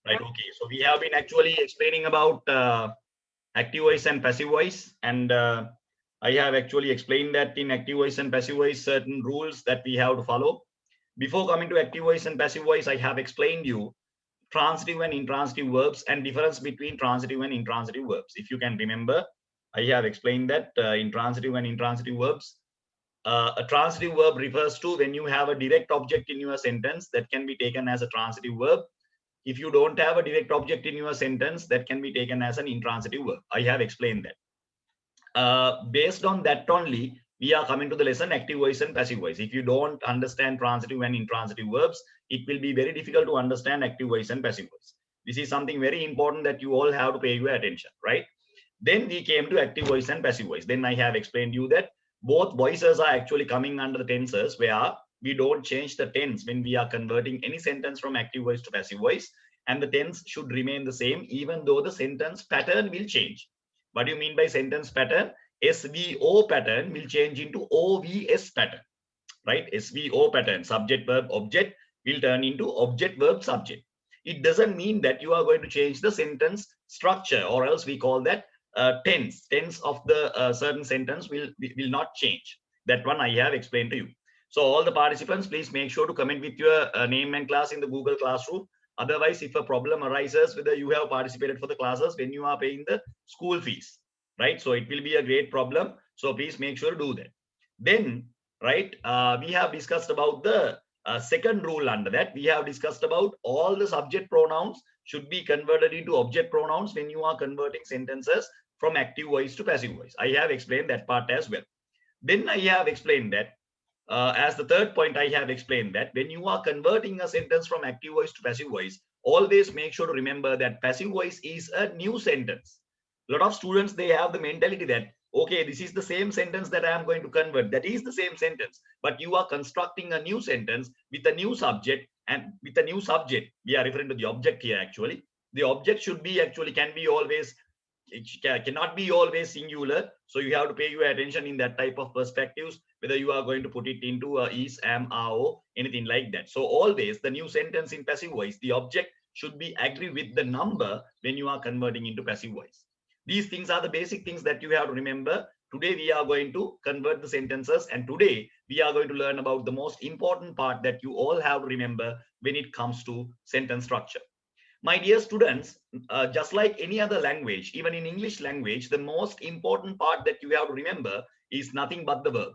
Right. Okay. So we have been actually explaining about active voice and passive voice, and I have actually explained that in active voice and passive voice, certain rules that we have to follow. Before coming to active voice and passive voice, I have explained you transitive and intransitive verbs and difference between transitive and intransitive verbs. If you can remember, I have explained that intransitive and intransitive verbs. A transitive verb refers to when you have a direct object in your sentence that can be taken as a transitive verb. If you don't have a direct object in your sentence, that can be taken as an intransitive verb. I have explained that. Based on that only, we are coming to the lesson active voice and passive voice. If you don't understand transitive and intransitive verbs, it will be very difficult to understand active voice and passive voice. This is something very important that you all have to pay your attention, right? Then we came to active voice and passive voice. Then I have explained you that both voices are actually coming under the tenses where we don't change the tense when we are converting any sentence from active voice to passive voice, and the tense should remain the same even though the sentence pattern will change. What do you mean by sentence pattern? SVO pattern will change into OVS pattern, right? SVO pattern, subject verb object, will turn into object verb subject. It doesn't mean that you are going to change the sentence structure, or else we call that tense of the certain sentence will not change. That one I have explained to you. So all the participants, please make sure to comment with your name and class in the Google Classroom. Otherwise, if a problem arises whether you have participated for the classes when you are paying the school fees, right? So it will be a great problem. So please make sure to do that. Then, right, we have discussed about the second rule. Under that, we have discussed about all the subject pronouns should be converted into object pronouns when you are converting sentences from active voice to passive voice. I have explained that part as well. Then I have explained that as the third point, I have explained that when you are converting a sentence from active voice to passive voice, always make sure to remember that passive voice is a new sentence. A lot of students, they have the mentality that, okay, this is the same sentence that I am going to convert. That is the same sentence, but you are constructing a new sentence with a new subject, and with a new subject. We are referring to the object here actually. The object should be actually can be always, it cannot be always singular. So you have to pay your attention in that type of perspectives, whether you are going to put it into a is, am, are, o, anything like that. So always the new sentence in passive voice, the object should be agree with the number when you are converting into passive voice. These things are the basic things that you have to remember. Today we are going to convert the sentences, and today we are going to learn about the most important part that you all have to remember when it comes to sentence structure. My dear students, just like any other language, even in English language, the most important part that you have to remember is nothing but the verb.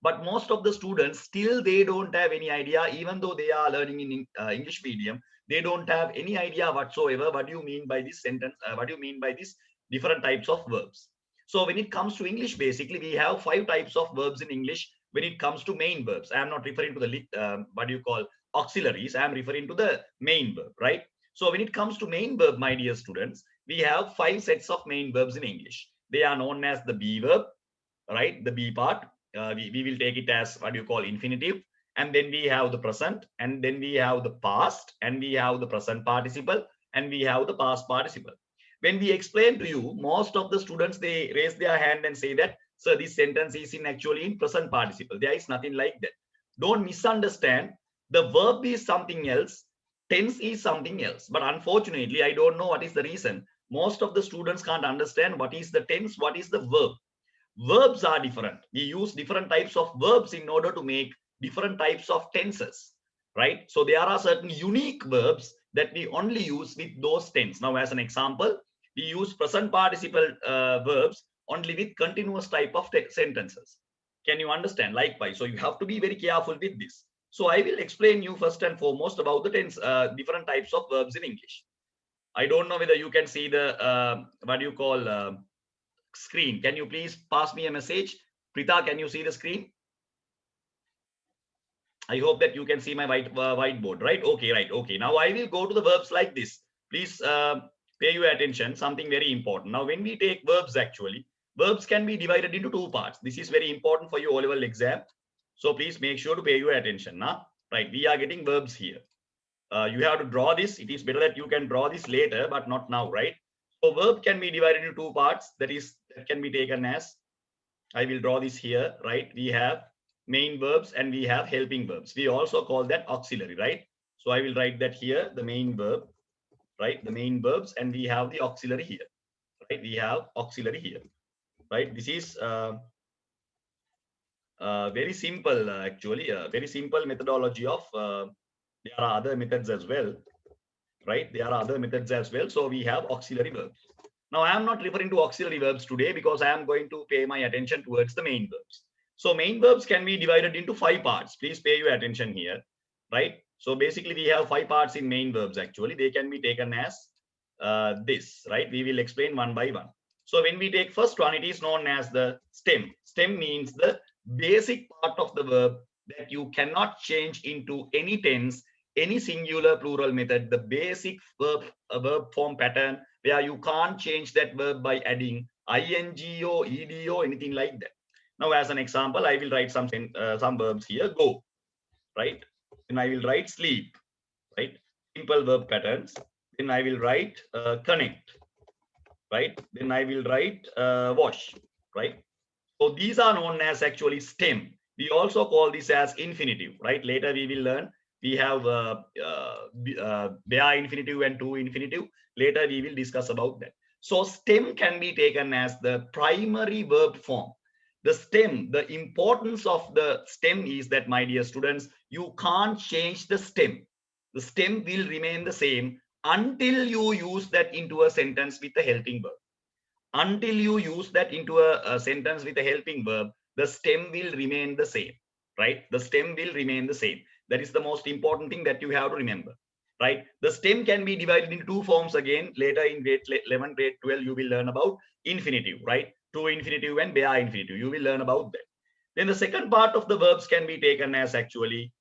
But most of the students still they don't have any idea, even though they are learning in English medium, they don't have any idea whatsoever. What do you mean by this sentence? What do you mean by this different types of verbs? So when it comes to English, basically we have 5 types of verbs in English. When it comes to main verbs, I am not referring to the what do you call auxiliaries. I am referring to the main verb, right? So when it comes to main verb, my dear students, we have 5 sets of main verbs in English. They are known as the be verb, right? The be part. We will take it as what you call infinitive. And then we have the present, and then we have the past, and we have the present participle, and we have the past participle. When we explain to you, most of the students, they raise their hand and say that, sir, this sentence is in actually in present participle. There is nothing like that. Don't misunderstand. The verb is something else, tense is something else. But unfortunately, I don't know what is the reason. Most of the students can't understand what is the tense, what is the verb. Verbs are different. We use different types of verbs in order to make different types of tenses, right? So there are certain unique verbs that we only use with those tense. Now, as an example, we use present participle verbs only with continuous type of sentences. Can you understand? Likewise, so you have to be very careful with this. So I will explain you first and foremost about the tense, different types of verbs in English. I don't know whether you can see the what do you call screen. Can you please pass me a message? Prita, can you see the screen? I hope that you can see my whiteboard, right? Okay, right. Okay. Now I will go to the verbs like this. Please pay your attention. Something very important. Now, when we take verbs, actually, verbs can be divided into 2 parts. This is very important for your O-level exam. So please make sure to pay your attention. Now, right? We are getting verbs here. You have to draw this. It is better that you can draw this later, but not now, right? So verb can be divided into 2 parts. That can be taken as, I will draw this here, right? We have main verbs and we have helping verbs. We also call that auxiliary, right? So I will write that here, the main verb, right? The main verbs, and we have the auxiliary here, right? We have auxiliary here, right? This is very simple, actually, very simple methodology of, there are other methods as well, right? There are other methods as well. So we have auxiliary verbs. Now I am not referring to auxiliary verbs today because I am going to pay my attention towards the main verbs. So main verbs can be divided into 5 parts. Please pay your attention here, right? So basically we have 5 parts in main verbs. Actually, they can be taken as this, right? We will explain one by one. So when we take first one, it is known as the stem. Stem means the basic part of the verb that you cannot change into any tense, any singular plural method, the basic verb form pattern where you can't change that verb by adding ing or ed or anything like that. Now, as an example, I will write some verbs here. Go, right? Then I will write sleep, right? Simple verb patterns. Then I will write connect, right? Then I will write wash, right? So these are known as actually stem. We also call this as infinitive, right? Later we will learn we have bare infinitive and to infinitive. Later we will discuss about that. So stem can be taken as the primary verb form. The stem, the importance of the stem is that, my dear students, you can't change the stem. The stem will remain the same until you use that into a sentence with a helping verb. Until you use that into a sentence with a helping verb, the stem will remain the same, right? The stem will remain the same. That is the most important thing that you have to remember, right? The stem can be divided into 2 forms again. Later in grade 11, grade 12, you will learn about infinitive, right? To infinitive and bare infinitive. You will learn about that. Then the second part of the verbs can be taken as actually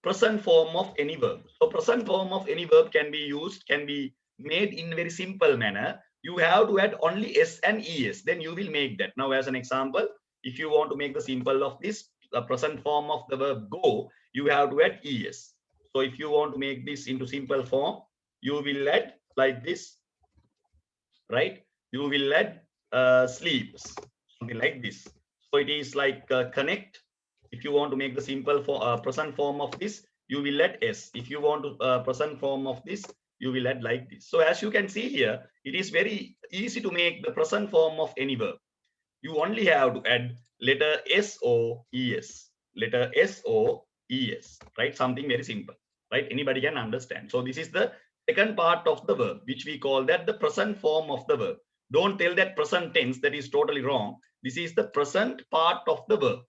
present form of any verb. So present form of any verb can be used, can be made in very simple manner. You have to add only s and es, then you will make that. Now as an example, if you want to make the simple of this present form of the verb go, you have to add es. So if you want to make this into simple form, you will add like this, right? You will add sleeps, something like this. So it is like connect. If you want to make the simple for present form of this, you will add s. If you want to present form of this, you will add like this. So as you can see here, it is very easy to make the present form of any verb. You only have to add letter s or es, letter s or es, right? Something very simple, right? Anybody can understand. So this is the second part of the verb, which we call that the present form of the verb. Don't tell that present tense, that is totally wrong. This is the present part of the verb.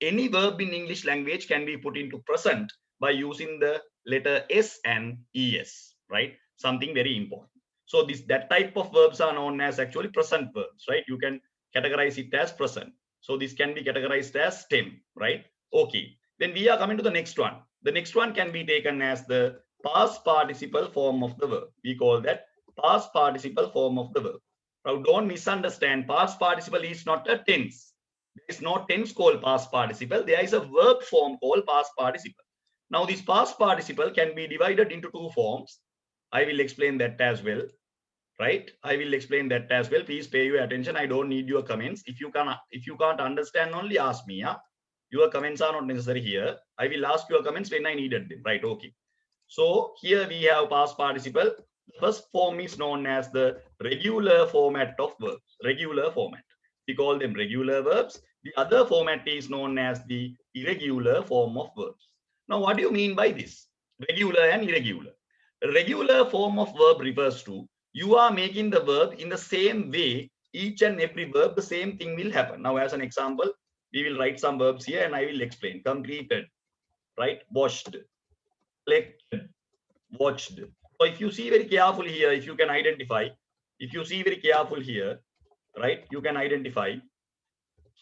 Any verb in English language can be put into present by using the letter s and es, right? Something very important. So that type of verbs are known as actually present verbs, right? You can categorize it as present. So this can be categorized as stem, right? Okay. Then we are coming to the next one. The next one can be taken as the past participle form of the verb. We call that past participle form of the verb. Now don't misunderstand. Past participle is not a tense. There is no tense called past participle. There is a verb form called past participle. Now this past participle can be divided into 2 forms. I will explain that as well, right? I will explain that as well. Please pay your attention. I don't need your comments. If you can't understand, only ask me. Yeah? Your comments are not necessary here. I will ask your comments when I needed them, right? Okay. So here we have past participle. The first form is known as the regular format of verbs. Regular format. We call them regular verbs. The other format is known as the irregular form of verbs. Now, what do you mean by this? Regular and irregular. A regular form of verb refers to you are making the verb in the same way. Each and every verb, the same thing will happen. Now, as an example, we will write some verbs here and I will explain. Completed, right? Washed, collected, watched. So if you see very carefully here, if you can identify, if you see very careful here, right, you can identify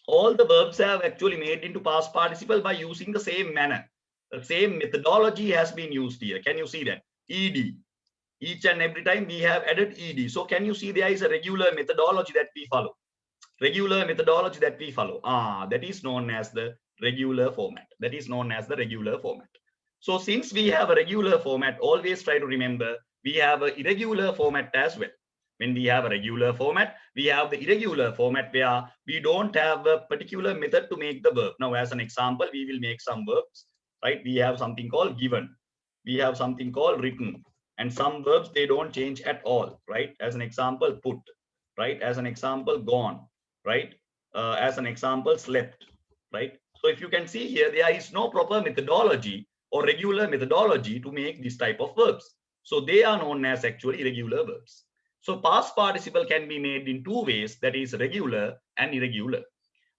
all the verbs have actually made into past participle by using the same manner. The same methodology has been used here. Can you see that? Ed. Each and every time we have added ed. So can you see there is a regular methodology that we follow? Regular methodology that we follow. That is known as the regular format. That is known as the regular format. So since we have a regular format, always try to remember we have an irregular format as well. When we have a regular format, we have the irregular format where we don't have a particular method to make the verb. Now, as an example, we will make some verbs, right? We have something called given. We have something called written. and some verbs, they don't change at all, right? As an example, put, right? As an example, gone, right? As an example, slept, right? So if you can see here, there is no proper methodology or regular methodology to make this type of verbs. So they are known as actually irregular verbs. So past participle can be made in two ways, that is regular and irregular.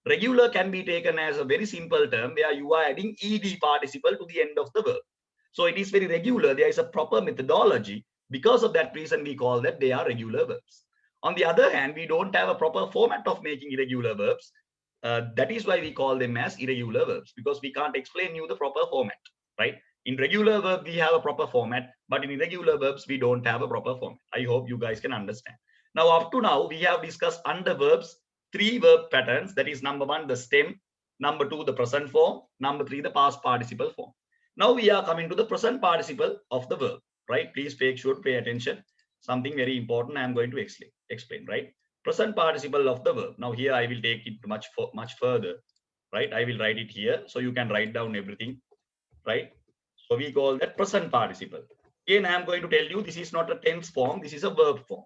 Regular can be taken as a very simple term where you are adding ed participle to the end of the verb. So it is very regular. There is a proper methodology. Because of that reason, we call that they are regular verbs. On the other hand, we don't have a proper format of making irregular verbs. That is why we call them as irregular verbs, because we can't explain you the proper format, right? In regular verb, we have a proper format, but in irregular verbs, we don't have a proper format. I hope you guys can understand. Now, up to now, we have discussed under verbs three verb patterns. That is number one, the stem, number two, the present form, number three, the past participle form. Now we are coming to the present participle of the verb, right? Please pay attention. Something very important I am going to explain, right? Present participle of the verb. Now here I will take it much further, right? I will write it here so you can write down everything, right? So we call that present participle. Again, I am going to tell you this is not a tense form, this is a verb form.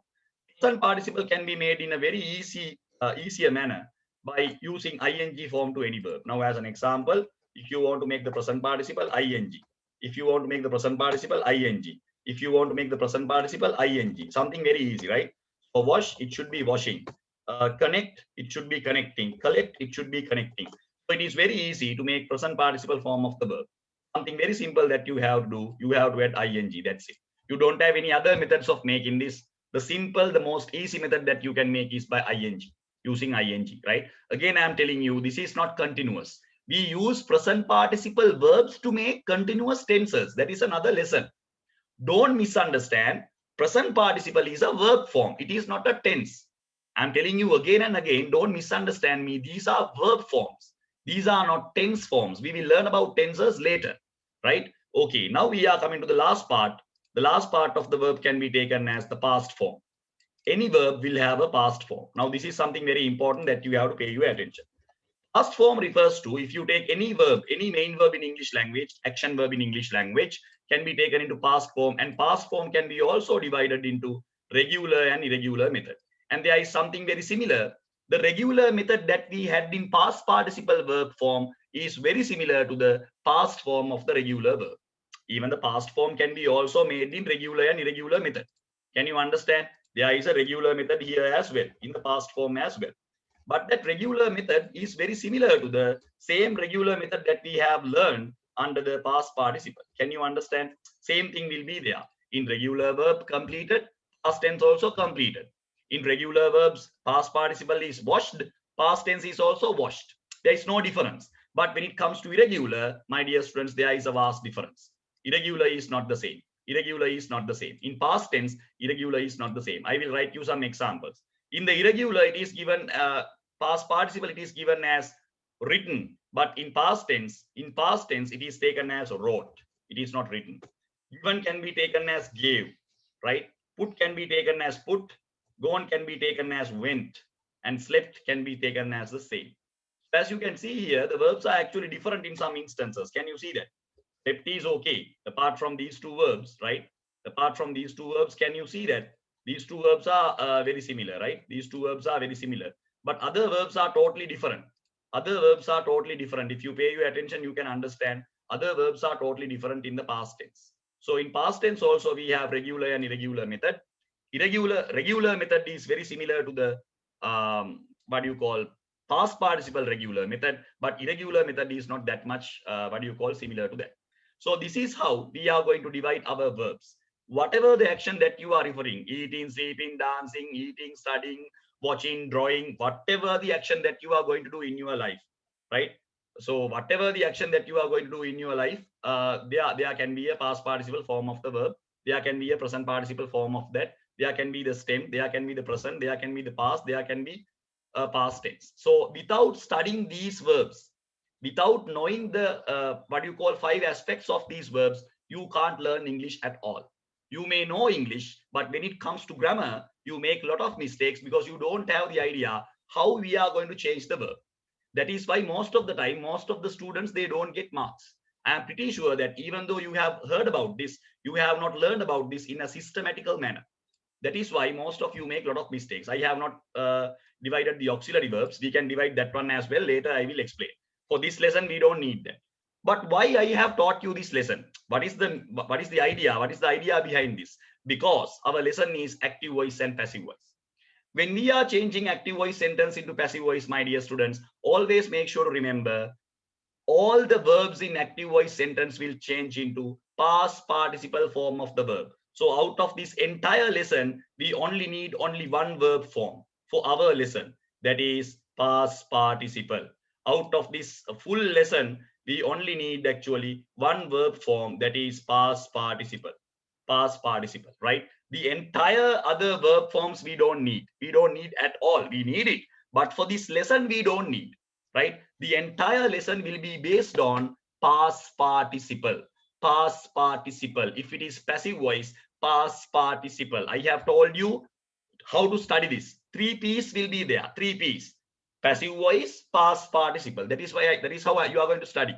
Present participle can be made in a very easier manner by using ing form to any verb. Now, as an example, if you want to make the present participle, ing. If you want to make the present participle, ing. If you want to make the present participle, ing. Something very easy, right? For wash, it should be washing. Connect, it should be connecting. Collect, it should be connecting. So it is very easy to make present participle form of the verb. Something very simple that you have to do. You have to add ing. That's it. You don't have any other methods of making this. The most easy method that you can make is by ing, using ing, right? Again, I'm telling you, this is not continuous. We use present participle verbs to make continuous tenses. That is another lesson. Don't misunderstand. Present participle is a verb form. It is not a tense. I'm telling you again and again, don't misunderstand me. These are verb forms. These are not tense forms. We will learn about tenses later, right? Okay, now we are coming to the last part. The last part of the verb can be taken as the past form. Any verb will have a past form. Now, this is something very important that you have to pay your attention. Past form refers to, if you take any verb, any main verb in English language, action verb in English language, can be taken into past form, and past form can be also divided into regular and irregular method. And there is something very similar. The regular method that we had in past participle verb form is very similar to the past form of the regular verb. Even the past form can be also made in regular and irregular method. Can you understand? There is a regular method here as well, in the past form as well. But that regular method is very similar to the same regular method that we have learned under the past participle. Can you understand? Same thing will be there. In regular verb completed, past tense also completed. In regular verbs, past participle is washed, past tense is also washed. There is no difference. But when it comes to irregular, my dear students, there is a vast difference. Irregular is not the same. Irregular is not the same. In past tense, irregular is not the same. I will write you some examples. In the irregular, it is given past participle, it is given as written, but in past tense, it is taken as wrote. It is not written. Given can be taken as gave, right? Put can be taken as put. Gone can be taken as went, and slept can be taken as the same. As you can see here, the verbs are actually different in some instances. Can you see that? Slept is okay, apart from these two verbs, right? Apart from these two verbs, can you see that? These two verbs are very similar, right? These two verbs are very similar. But other verbs are totally different. Other verbs are totally different. If you pay your attention, you can understand other verbs are totally different in the past tense. So in past tense also, we have regular and irregular method. Regular method is very similar to the, what do you call, past participle regular method, but irregular method is not that much, similar to that. So this is how we are going to divide our verbs. Whatever the action that you are referring, eating, sleeping, dancing, eating, studying, watching, drawing, whatever the action that you are going to do in your life, right? So whatever the action that you are going to do in your life, there can be a past participle form of the verb. There can be a present participle form of that. There can be the stem. There can be the present. There can be the past. There can be a past tense. So without studying these verbs, without knowing the 5 aspects of these verbs, you can't learn English at all. You may know English, but when it comes to grammar, you make a lot of mistakes because you don't have the idea how we are going to change the verb. That is why most of the time, most of the students, they don't get marks. I am pretty sure that even though you have heard about this, you have not learned about this in a systematical manner. That is why most of you make a lot of mistakes. I have not divided the auxiliary verbs. We can divide that one as well. Later, I will explain. For this lesson, we don't need that. But why I have taught you this lesson? What is the idea? What is the idea behind this? Because our lesson is active voice and passive voice. When we are changing active voice sentence into passive voice, my dear students, always make sure to remember all the verbs in active voice sentence will change into past participle form of the verb. So out of this entire lesson, we only need only one verb form for our lesson, that is past participle. Out of this full lesson, we only need actually one verb form, that is past participle. Past participle, right? The entire other verb forms we don't need. We don't need at all. We need it. But for this lesson, we don't need, right? The entire lesson will be based on past participle. Past participle. If it is passive voice, past participle. I have told you how to study this. 3 P's will be there. 3 P's. Passive voice, past participle. That is how you are going to study.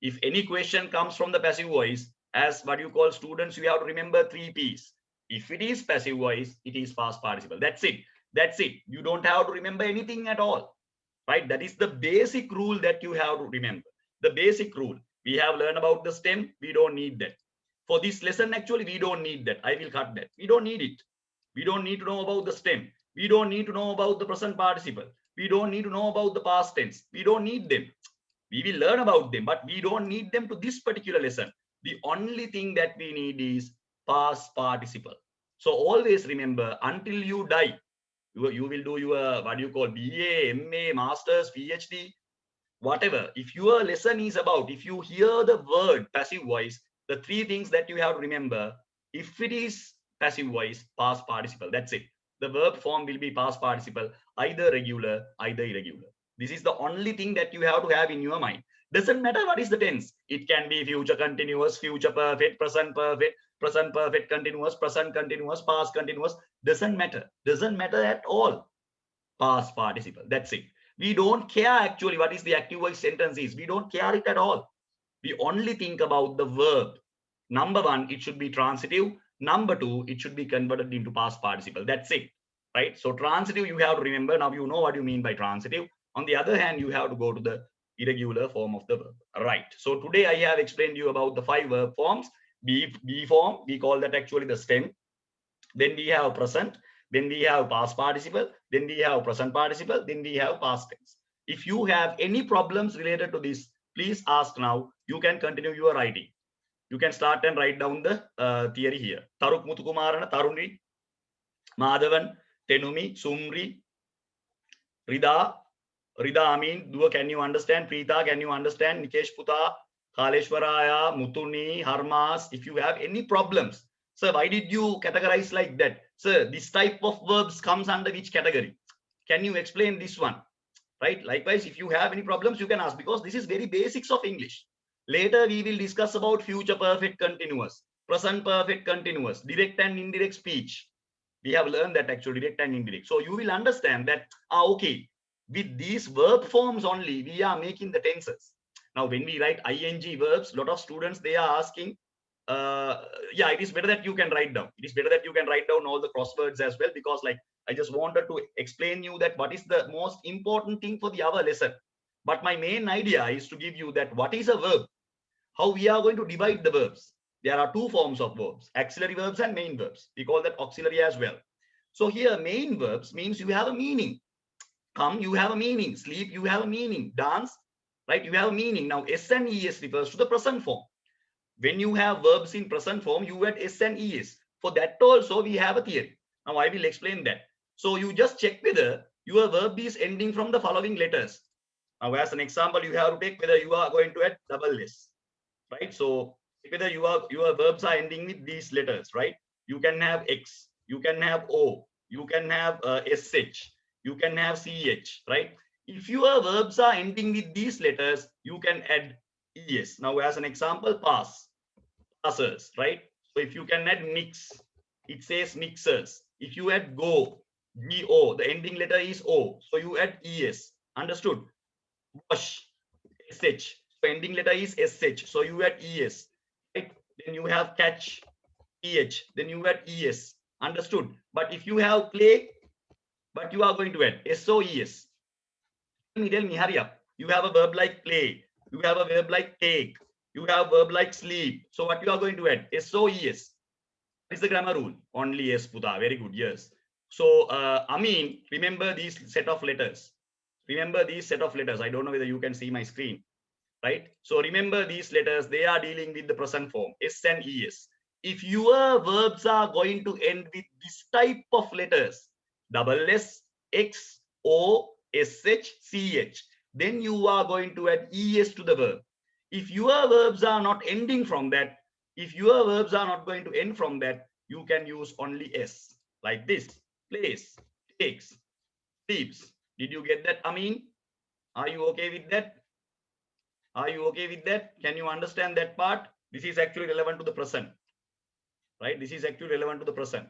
If any question comes from the passive voice, as what you call students, you have to remember 3 P's. If it is passive voice, it is past participle. That's it. That's it. You don't have to remember anything at all, right? That is the basic rule that you have to remember. The basic rule. We have learned about the stem. We don't need that. For this lesson, actually, we don't need that. I will cut that. We don't need it. We don't need to know about the stem. We don't need to know about the present participle. We don't need to know about the past tense. We don't need them. We will learn about them, but we don't need them to this particular lesson. The only thing that we need is past participle. So always remember, until you die, you will do your, what you call, BA, MA, Masters, PhD, whatever. If your lesson is about, if you hear the word passive voice, the 3 things that you have to remember, if it is passive voice, past participle, that's it. The verb form will be past participle, either regular, either irregular. This is the only thing that you have to have in your mind. Doesn't matter what is the tense. It can be future continuous, future perfect, present continuous, present continuous, past continuous. Doesn't matter. Doesn't matter at all. Past participle. That's it. We don't care actually what is the active voice sentence is. We don't care it at all. We only think about the verb. Number 1, it should be transitive. Number 2, it should be converted into past participle. That's it, right? So transitive, you have to remember. Now you know what you mean by transitive. On the other hand, you have to go to the irregular form of the verb, right? So today I have explained you about the 5 verb forms. B form, we call that actually the stem. Then we have present. Then we have past participle. Then we have present participle. Then we have past tense. If you have any problems related to this, please ask now. You can continue your writing. You can start and write down the theory here. Taruk Muthukumarana, Tarunri, Madhavan, Tenumi, Sumri, Rida, Amin, Dua, can you understand? Preeta, can you understand? Nikesh Puta, Khaleshwaraya, Mutuni, Harmas. If you have any problems, sir, why did you categorize like that? Sir, this type of verbs comes under which category? Can you explain this one? Right? Likewise, if you have any problems, you can ask, because this is very basics of English. Later, we will discuss about future perfect continuous, present perfect continuous, direct and indirect speech. We have learned that actually, direct and indirect. So you will understand that, okay, with these verb forms only, we are making the tenses. Now, when we write ing verbs, a lot of students, they are asking, yeah, it is better that you can write down. It is better that you can write down all the crosswords as well, because like, I just wanted to explain you that what is the most important thing for the our lesson. But my main idea is to give you that what is a verb, how we are going to divide the verbs. There are 2 forms of verbs, auxiliary verbs and main verbs. We call that auxiliary as well. So here, main verbs means you have a meaning. Come, you have a meaning. Sleep, you have a meaning. Dance, right? You have a meaning. Now, S and ES refers to the present form. When you have verbs in present form, you add S and ES. For that also, we have a theory. Now, I will explain that. So you just check whether your verb is ending from the following letters. Now, as an example, you have to take whether you are going to add double S, right? So whether your verbs are ending with these letters, right? You can have X, you can have O, you can have SH, you can have CH, right? If your verbs are ending with these letters, you can add ES. Now, as an example, passers, right? So if you can add mix, it says mixers. If you add go, GO, the ending letter is O, so you add ES. Understood? Wash, SH. So ending letter is sh. So you add es, right? Then you have catch, eh. Then you add es. Understood? But if you have play, but you are going to add soes. Tell me, hurry up. You have a verb like play. You have a verb like take. You have a verb like sleep. So what you are going to add? SOES. That is the grammar rule. Only yes, Puta. Very good. Yes. So, Amin, remember these set of letters. Remember these set of letters. I don't know whether you can see my screen, right? So remember these letters. They are dealing with the present form, S and ES. If your verbs are going to end with this type of letters, double S, X, O, SH, CH, then you are going to add ES to the verb. If your verbs are not ending from that, if your verbs are not going to end from that, you can use only S, like this: plays, takes, sleeps. Did you get that, Amin? Are you okay with that? Are you okay with that? Can you understand that part? This is actually relevant to the present, right? This is actually relevant to the present,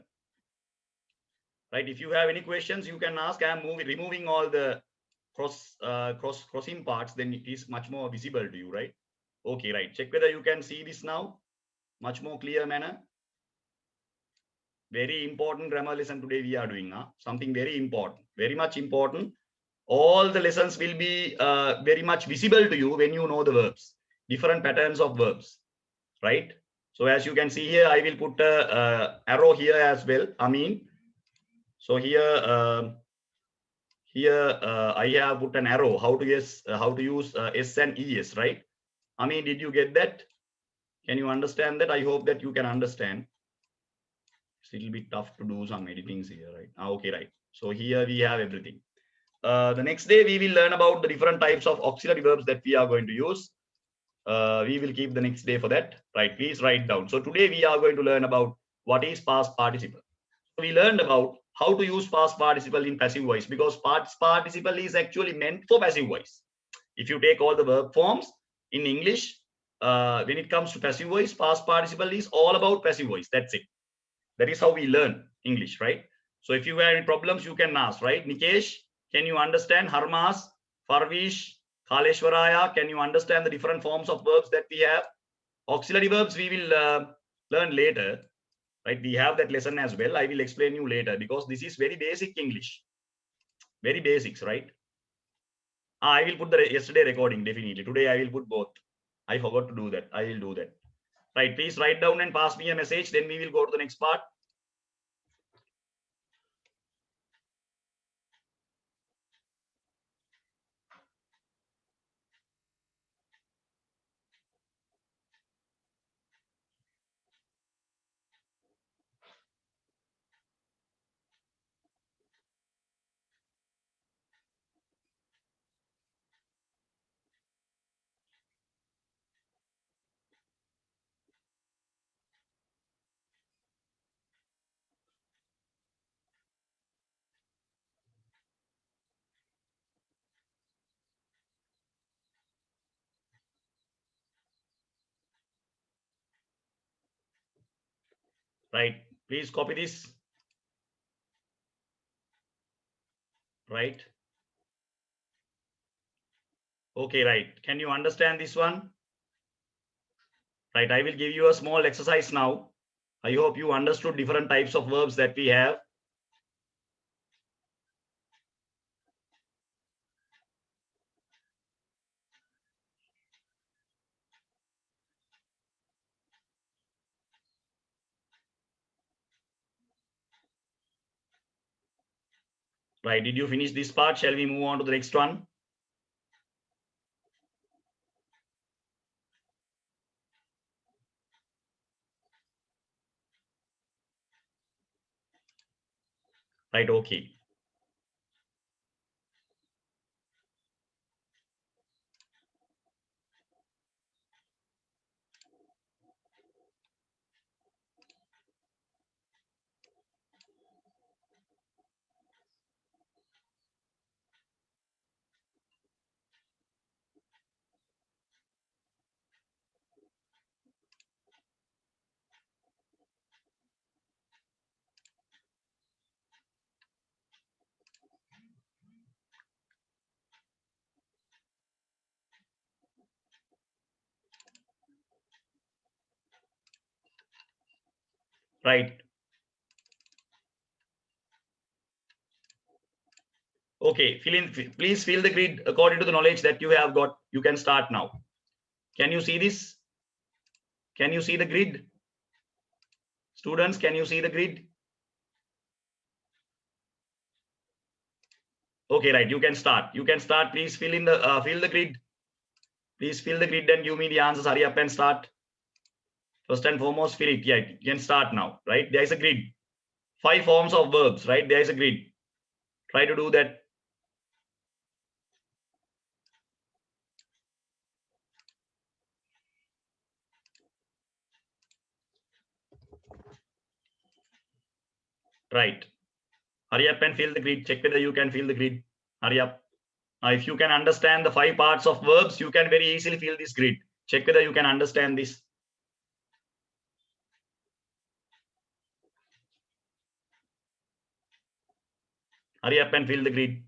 right? If you have any questions, you can ask. I'm removing all the crossing parts, then it is much more visible to you, right? Okay, right. Check whether you can see this now, much more clear manner. Very important grammar lesson today we are doing, huh? Something very important, very much important. All the lessons will be very much visible to you when you know the verbs, different patterns of verbs, right? So as you can see here, I will put a arrow here as well. I mean, so here I have put an arrow how to use S and ES, right? I mean, did you get that? Can you understand that? I hope that you can understand. It's a little bit tough to do some editings here, right? Okay, right. So here we have everything. The next day we will learn about the different types of auxiliary verbs that we are going to use. We will keep the next day for that, right? Please write down. So today we are going to learn about what is past participle. So we learned about how to use past participle in passive voice, because past participle is actually meant for passive voice. If you take all the verb forms in English, when it comes to passive voice, past participle is all about passive voice. That's it. That is how we learn English, right? So if you have any problems, you can ask, right? Nikesh, can you understand? Harmas, Farvish, Khaleshwaraya, can you understand the different forms of verbs that we have? Auxiliary verbs we will learn later, right? We have that lesson as well. I will explain you later, because this is very basic English, very basics, right? I will put the yesterday recording, definitely. Today I will put both. I forgot to do that. I will do that. Right, please write down and pass me a message. Then we will go to the next part. Right, please copy this. Right. Okay, right. Can you understand this one? Right, I will give you a small exercise now. I hope you understood different types of verbs that we have. Right, did you finish this part? Shall we move on to the next one? Right, okay. Right. Okay, please fill the grid according to the knowledge that you have got. You can start now. Can you see this? Can you see the grid? Students, can you see the grid? Okay, right. You can start. You can start. Please fill the grid. Please fill the grid and give me the answers. Hurry up and start. First and foremost, fill it. Yeah, you can start now. Right? There is a grid. 5 forms of verbs. Right? There is a grid. Try to do that. Right. Hurry up and fill the grid. Check whether you can fill the grid. Hurry up. If you can understand the 5 parts of verbs, you can very easily fill this grid. Check whether you can understand this. Hurry up and fill the grid.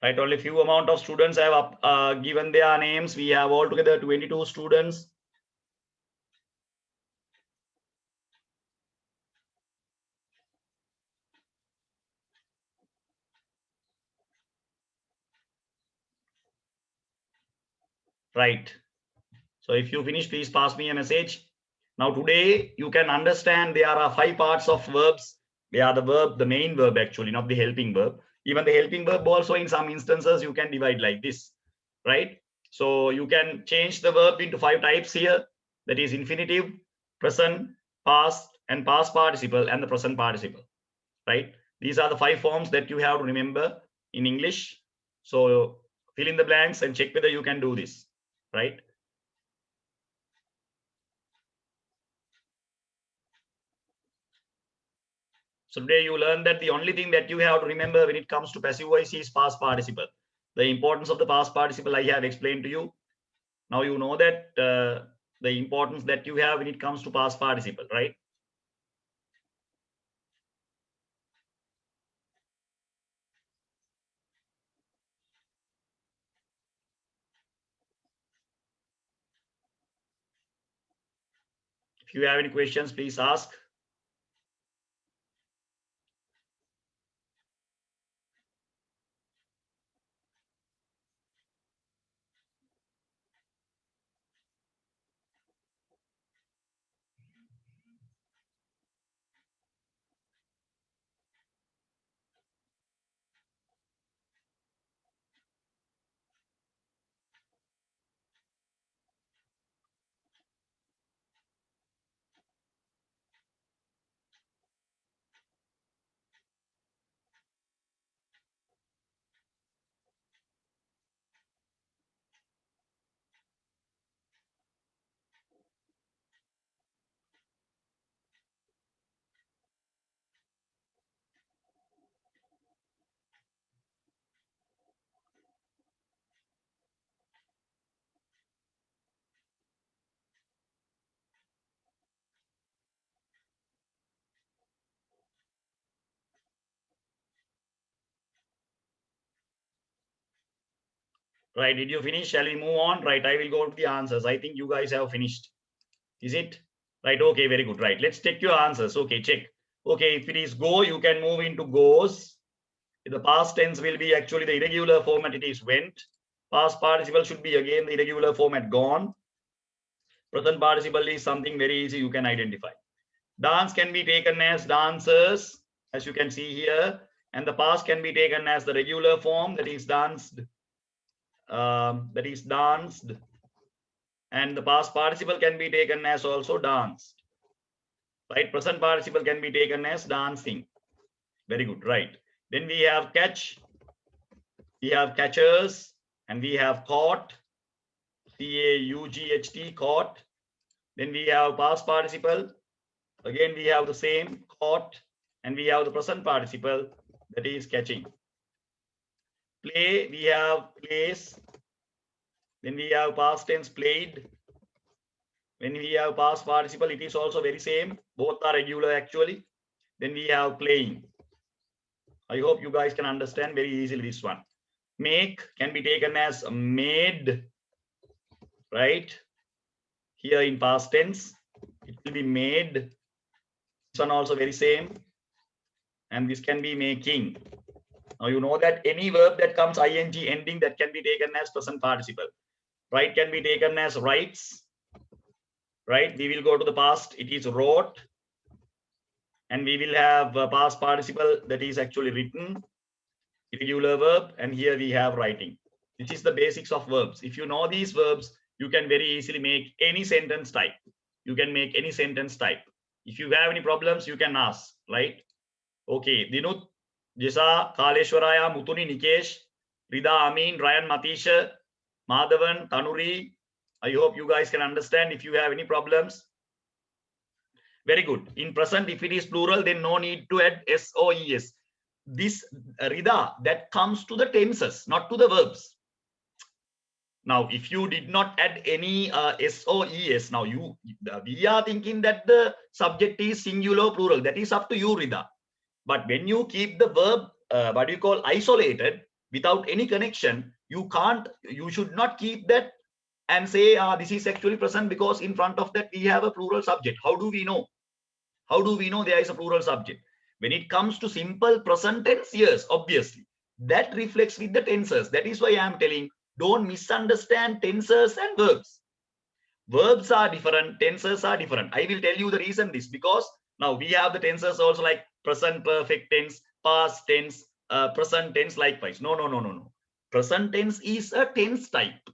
Right, only few amount of students have given their names. We have altogether 22 students. Right. So if you finish, please pass me a message. Now today you can understand there are 5 parts of verbs. They are the main verb actually, not the helping verb. Even the helping verb also in some instances you can divide like this, right? So you can change the verb into 5 types here. That is infinitive, present, past, and past participle, and the present participle, right? These are the 5 forms that you have to remember in English. So fill in the blanks and check whether you can do this, right? So today you learn that the only thing that you have to remember when it comes to passive voice is past participle. The importance of the past participle I have explained to you. Now you know that the importance that you have when it comes to past participle, right? If you have any questions, please ask. Right, did you finish? Shall we move on? Right, I will go to the answers. I think you guys have finished. Is it? Right, okay, very good. Right, let's check your answers. Okay, check. Okay, if it is go, you can move into goes. The past tense will be actually the irregular format, it is went. Past participle should be again the irregular format gone. Present participle is something very easy you can identify. Dance can be taken as dancers, as you can see here, and the past can be taken as the regular form, that is danced. That is danced. And the past participle can be taken as also danced. Right? Present participle can be taken as dancing. Very good. Right. Then we have catch. We have catchers, and we have caught. C-A-U-G-H-T, caught. Then we have past participle. Again, we have the same, caught. And we have the present participle, that is catching. Play, we have plays. Then we have past tense, played. When we have past participle, it is also very same. Both are regular actually. Then we have playing. I hope you guys can understand very easily this one. Make can be taken as made, right? Here in past tense, it will be made. This one also very same. And this can be making. Now you know that any verb that comes ing ending, that can be taken as present participle. Right can be taken as writes. Right, we will go to the past. It is wrote. And we will have a past participle, that is actually written, irregular verb, and here we have writing. This is the basics of verbs. If you know these verbs, you can very easily make any sentence type. You can make any sentence type. If you have any problems, you can ask, right? Okay, Dinut, Jisa, Kaleshwaraya, Mutuni, Nikesh, Rida, Amin, Ryan, Matisha, Madhavan, Tanuri. I hope you guys can understand. If you have any problems, very good. In present, if it is plural, then no need to add SOES. This Rida, that comes to the tenses, not to the verbs. Now, if you did not add any SOES, now we are thinking that the subject is singular, plural. That is up to you, Rida. But when you keep the verb, what you call isolated, without any connection, you should not keep that and say this is actually present because in front of that we have a plural subject. How do we know? How do we know there is a plural subject? When it comes to simple present tense, yes, obviously. That reflects with the tenses. That is why I am telling, don't misunderstand tenses and verbs. Verbs are different, tenses are different. I will tell you the reason this, because now we have the tenses also like present perfect tense, past tense, present tense likewise. No. Present tense is a tense type.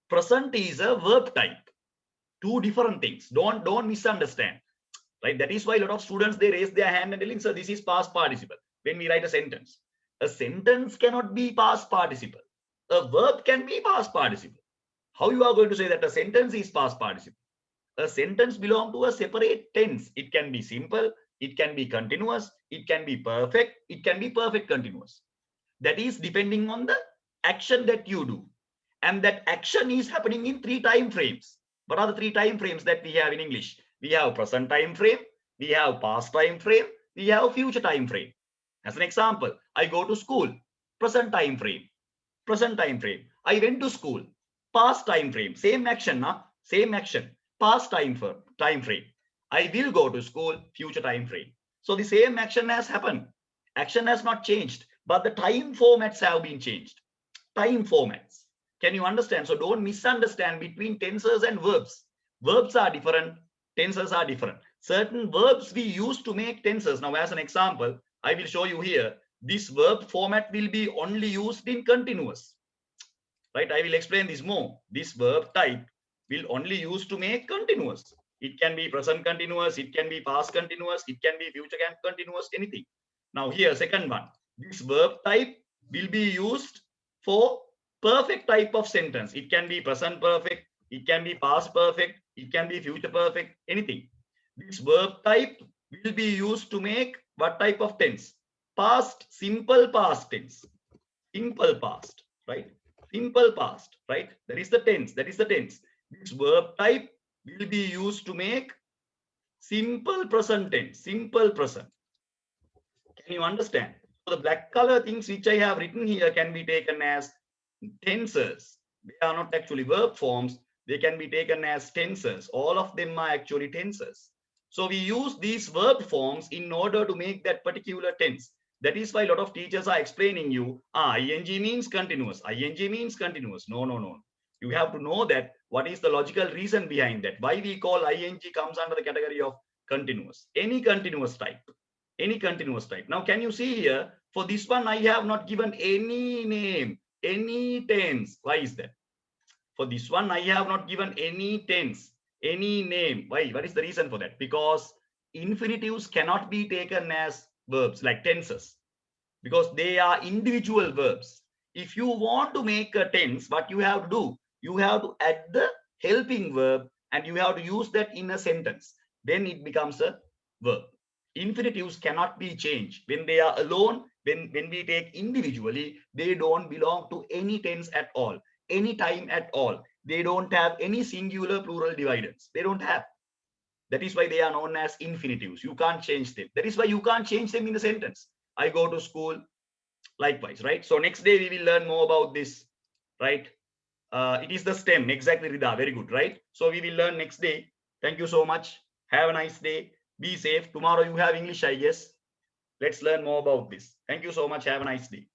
Present is a verb type. Two different things. Don't misunderstand. Right? That is why a lot of students, they raise their hand and telling, sir, this is past participle. When we write a sentence cannot be past participle. A verb can be past participle. How you are going to say that a sentence is past participle? A sentence belongs to a separate tense. It can be simple, it can be continuous, it can be perfect, it can be perfect continuous. That is depending on the action that you do. And that action is happening in 3 time frames. What are the 3 time frames that we have in English? We have present time frame, we have past time frame, we have future time frame. As an example, I go to school, present time frame, present time frame. I went to school, past time frame, same action, same action, past time frame. I will go to school, future time frame. So the same action has happened. Action has not changed, but the time formats have been changed. Time formats. Can you understand? So don't misunderstand between tenses and verbs. Verbs are different, tenses are different. Certain verbs we use to make tenses. Now, as an example, I will show you here. This verb format will be only used in continuous. Right? I will explain this more. This verb type will only use to make continuous. It can be present continuous, it can be past continuous, it can be future continuous, anything. Now here, second one. This verb type will be used for perfect type of sentence. It can be present perfect, it can be past perfect, it can be future perfect, anything. This verb type will be used to make what type of tense? Past, simple past tense. Simple past, right? Simple past, right? That is the tense. That is the tense. This verb type will be used to make simple present tense. Simple present. Can you understand? So the black color things which I have written here can be taken as tenses. They are not actually verb forms. They can be taken as tenses. All of them are actually tenses. So we use these verb forms in order to make that particular tense. That is why a lot of teachers are explaining you, ing means continuous. Ing means continuous. No. You have to know that what is the logical reason behind that. Why we call ing comes under the category of continuous. Any continuous type. Any continuous type. Now, can you see here? For this one, I have not given any name, any tense. Why is that? For this one, I have not given any tense, any name. Why? What is the reason for that? Because infinitives cannot be taken as verbs like tenses, because they are individual verbs. If you want to make a tense, what you have to do, you have to add the helping verb and you have to use that in a sentence. Then it becomes a verb. Infinitives cannot be changed. When they are alone, when we take individually, they don't belong to any tense at all, any time at all. They don't have any singular plural dividends. They don't have. That is why they are known as infinitives. You can't change them. That is why you can't change them in a sentence. I go to school, likewise, right? So next day we will learn more about this, right? It is the stem, exactly, Rida, very good, right? So we will learn next day. Thank you so much. Have a nice day. Be safe. Tomorrow you have English, I guess. Let's learn more about this. Thank you so much. Have a nice day.